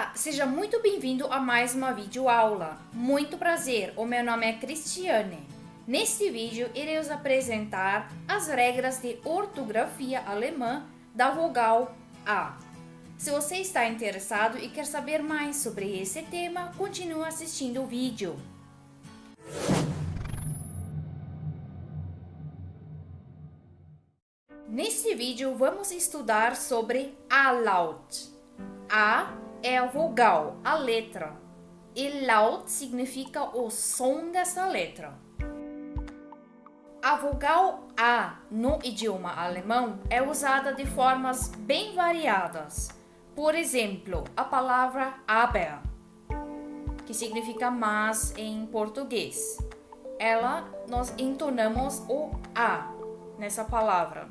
Olá, seja muito bem-vindo a mais uma videoaula. Muito prazer, o meu nome é Cristiane. Neste vídeo, iremos apresentar as regras de ortografia alemã da vogal A. Se você está interessado e quer saber mais sobre esse tema, continue assistindo o vídeo. Neste vídeo, vamos estudar sobre A-Laut. A é a vogal, a letra. E laut significa o som dessa letra. A vogal A no idioma alemão é usada de formas bem variadas. Por exemplo, a palavra aber, que significa mas em português. Nós entonamos o A nessa palavra.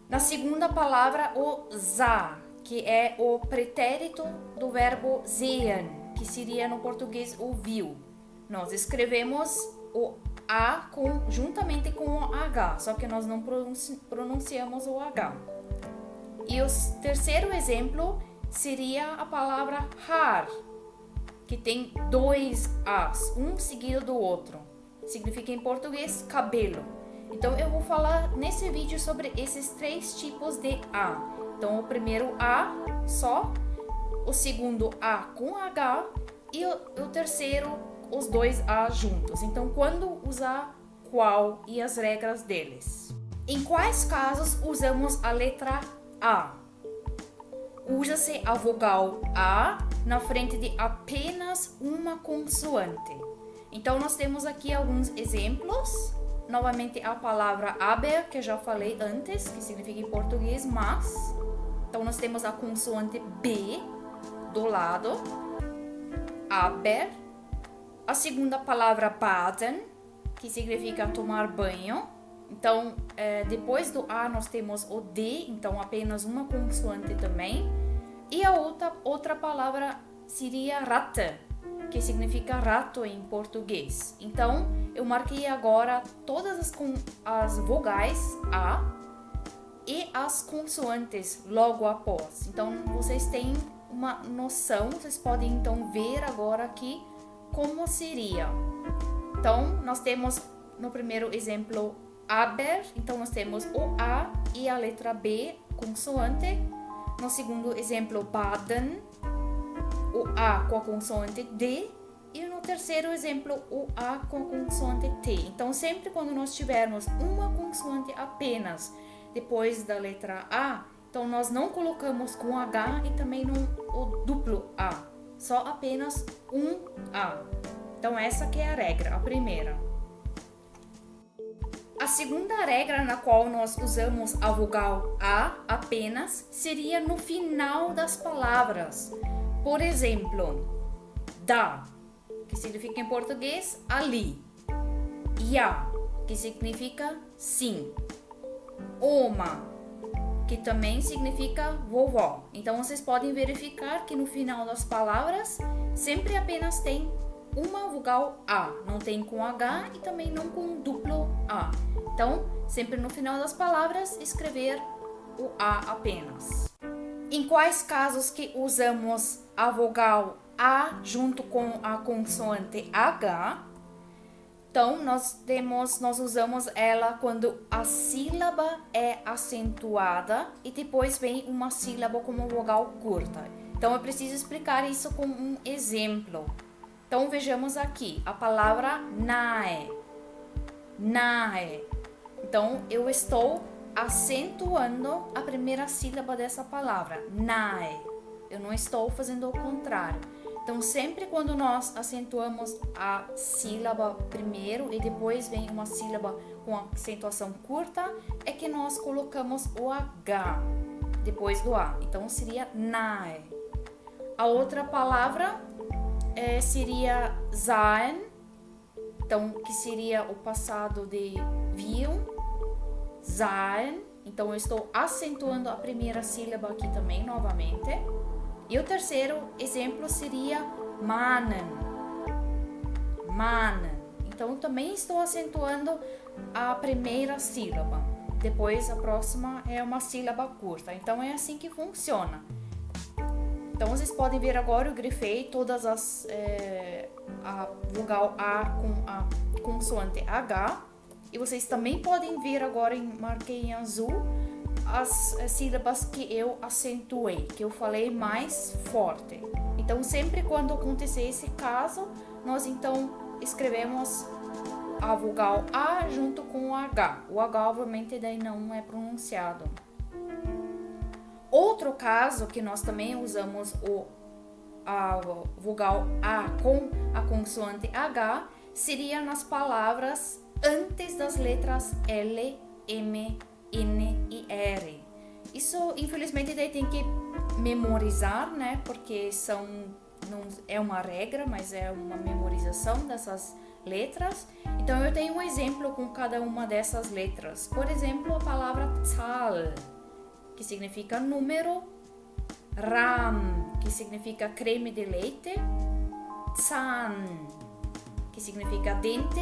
Na segunda palavra, o za, que é o pretérito do verbo sehen, que seria no português o viu. Nós escrevemos o A juntamente com o H, só que nós não pronunciamos o H. E o terceiro exemplo seria a palavra Haar, que tem dois As, um seguido do outro. Significa em português cabelo. Então, eu vou falar nesse vídeo sobre esses três tipos de A. Então, o primeiro A só, o segundo A com H e o terceiro, os dois A juntos. Então, quando usar qual e as regras deles. Em quais casos usamos a letra A? Usa-se a vogal A na frente de apenas uma consoante. Então, nós temos aqui alguns exemplos. Novamente a palavra aber, que eu já falei antes, que significa em português mas. Então nós temos a consoante B do lado, aber. A segunda palavra baden, que significa tomar banho. Então depois do A nós temos o D, então apenas uma consoante também. E a outra palavra seria Ratte, que significa rato em português. Então, eu marquei agora todas as vogais A e as consoantes logo após. Então, vocês têm uma noção, vocês podem então ver agora aqui como seria. Então, nós temos no primeiro exemplo aber, então nós temos o A e a letra B, consoante. No segundo exemplo, baden, o A com a consoante D, e no terceiro exemplo, o A com a consoante T. Então, sempre quando nós tivermos uma consoante apenas depois da letra A, então nós não colocamos com H e também não o duplo A, só apenas um A. Então, essa que é a regra, a primeira. A segunda regra na qual nós usamos a vogal A apenas seria no final das palavras. Por exemplo, da, que significa em português ali. Ja, que significa sim. Oma, que também significa vovó. Então, vocês podem verificar que no final das palavras sempre apenas tem uma vogal A. Não tem com H e também não com duplo A. Então, sempre no final das palavras, escrever o A apenas. Em quais casos que usamos a vogal A junto com a consoante H? Então, nós usamos ela quando a sílaba é acentuada e depois vem uma sílaba como vogal curta. Então, eu preciso explicar isso com um exemplo. Então, vejamos aqui a palavra nahe. Nahe. Então, eu estou acentuando a primeira sílaba dessa palavra, nahe. Eu não estou fazendo o contrário. Então, sempre quando nós acentuamos a sílaba primeiro e depois vem uma sílaba com acentuação curta, é que nós colocamos o H depois do A. Então, seria nahe. A outra palavra seria sein, então, que seria o passado de viam. Sein, então eu estou acentuando a primeira sílaba aqui também, novamente. E o terceiro exemplo seria mannen. Mannen. Então, também estou acentuando a primeira sílaba. Depois, a próxima é uma sílaba curta. Então, é assim que funciona. Então, vocês podem ver agora, eu grifei todas a vogal A com a consoante H. E vocês também podem ver agora, marquei em azul, as sílabas que eu acentuei, que eu falei mais forte. Então, sempre quando acontecer esse caso, nós então escrevemos a vogal A junto com o H. O H, obviamente, daí não é pronunciado. Outro caso que nós também usamos a vogal A com a consoante H seria nas palavras antes das letras L, M, N e R. Isso, infelizmente, daí tem que memorizar, né? Porque não é uma regra, mas é uma memorização dessas letras. Então, eu tenho um exemplo com cada uma dessas letras. Por exemplo, a palavra Zahl, que significa número, Ram, que significa creme de leite, Zahn, que significa dente,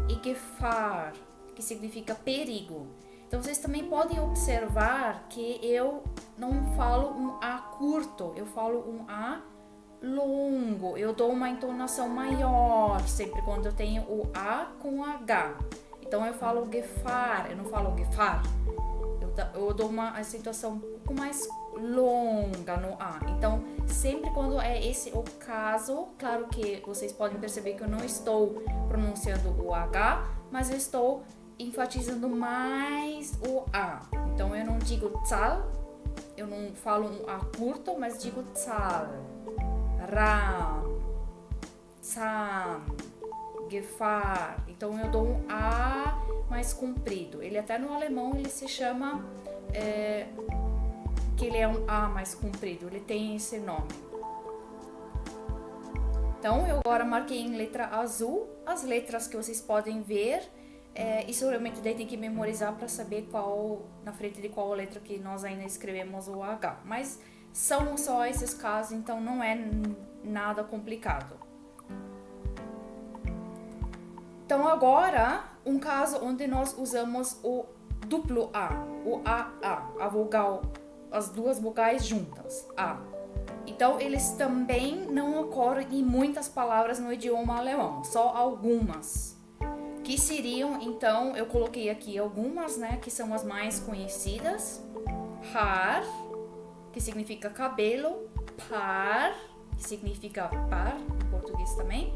e Gefahr, que significa perigo. Então, vocês também podem observar que eu não falo um A curto, eu falo um A longo. Eu dou uma entonação maior sempre quando eu tenho o A com H. Então, eu falo Gefahr, eu não falo Gefahr. Eu dou uma acentuação um pouco mais longa no A. Então, sempre quando é esse o caso, claro que vocês podem perceber que eu não estou pronunciando o H, mas eu estou enfatizando mais o A. Então, eu não digo Zahl, eu não falo um A curto, mas digo Zahl, Ram, Zahn, Gefahr. Então, eu dou um A mais comprido. Ele até no alemão ele se chama que ele é um A mais comprido. Ele tem esse nome. Então, eu agora marquei em letra azul as letras que vocês podem ver. Isso realmente daí tem que memorizar para saber na frente de qual letra que nós ainda escrevemos o H. Mas são só esses casos, então não é nada complicado. Então, agora, um caso onde nós usamos o duplo A, o AA, a vogal, as duas vogais juntas, A. Então, eles também não ocorrem em muitas palavras no idioma alemão, só algumas. Que seriam, então, eu coloquei aqui algumas, né, que são as mais conhecidas. Haar, que significa cabelo, Paar, que significa par, em português também,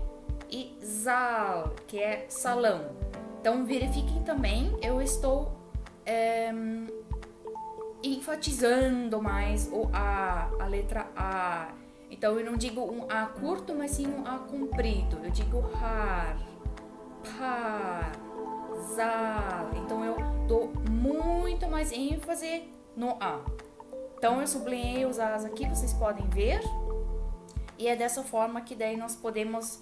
e Saal, que é salão. Então, verifiquem também, eu estou enfatizando mais o A letra A. Então, eu não digo um A curto, mas sim um A comprido. Eu digo Haar, Paar, Saal. Então, eu dou muito mais ênfase no A. Então, eu sublinhei os As aqui, vocês podem ver. E é dessa forma que daí nós podemos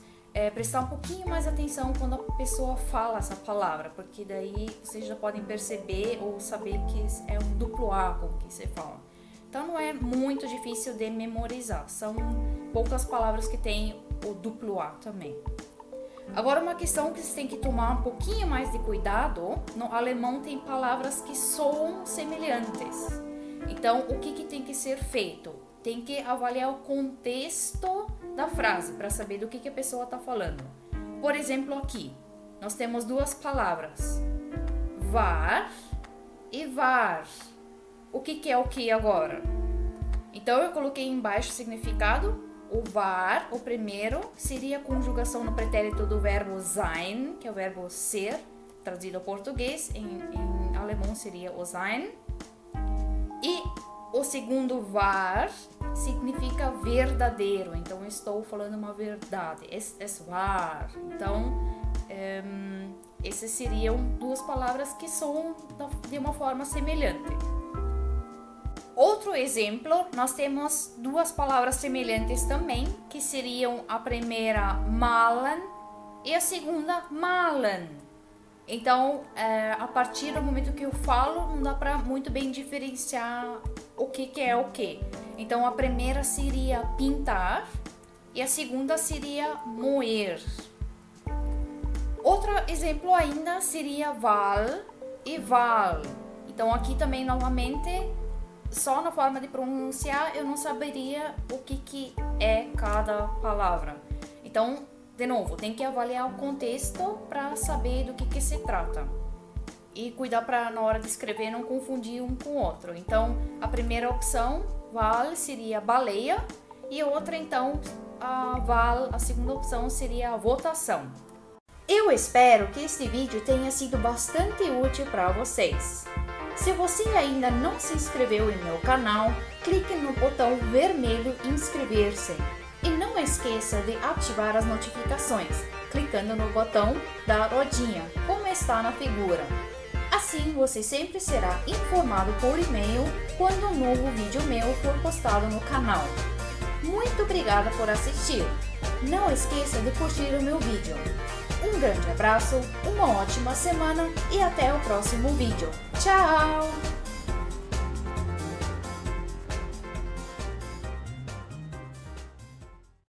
prestar um pouquinho mais atenção quando a pessoa fala essa palavra, porque daí vocês já podem perceber ou saber que é um duplo A com que você fala. Então não é muito difícil de memorizar, são poucas palavras que tem o duplo A também. Agora, uma questão que vocês têm que tomar um pouquinho mais de cuidado: no alemão tem palavras que soam semelhantes. Então, o que tem que ser feito? Tem que avaliar o contexto da frase para saber do que a pessoa está falando. Por exemplo, aqui nós temos duas palavras, war e var. O que é o que agora? Então, eu coloquei embaixo o significado. O war, o primeiro, seria a conjugação no pretérito do verbo sein, que é o verbo ser, traduzido ao português. Em alemão seria o sein. E o segundo war significa verdadeiro, então eu estou falando uma verdade, es wahr. Então, essas seriam duas palavras que são de uma forma semelhante. Outro exemplo, nós temos duas palavras semelhantes também, que seriam a primeira malen e a segunda malen. Então, a partir do momento que eu falo, não dá para muito bem diferenciar o que é o que. Então, a primeira seria pintar e a segunda seria moer. Outro exemplo ainda seria val e val. Então, aqui também, novamente, só na forma de pronunciar eu não saberia o que é cada palavra. Então, de novo, tem que avaliar o contexto para saber do que se trata. E cuidar para na hora de escrever não confundir um com o outro. Então, a primeira opção, val, seria baleia. E outra, então, a segunda opção seria a votação. Eu espero que este vídeo tenha sido bastante útil para vocês. Se você ainda não se inscreveu em meu canal, clique no botão vermelho inscrever-se. E não esqueça de ativar as notificações, clicando no botão da rodinha, como está na figura. Assim você sempre será informado por e-mail quando um novo vídeo meu for postado no canal. Muito obrigada por assistir. Não esqueça de curtir o meu vídeo. Um grande abraço, uma ótima semana e até o próximo vídeo. Tchau!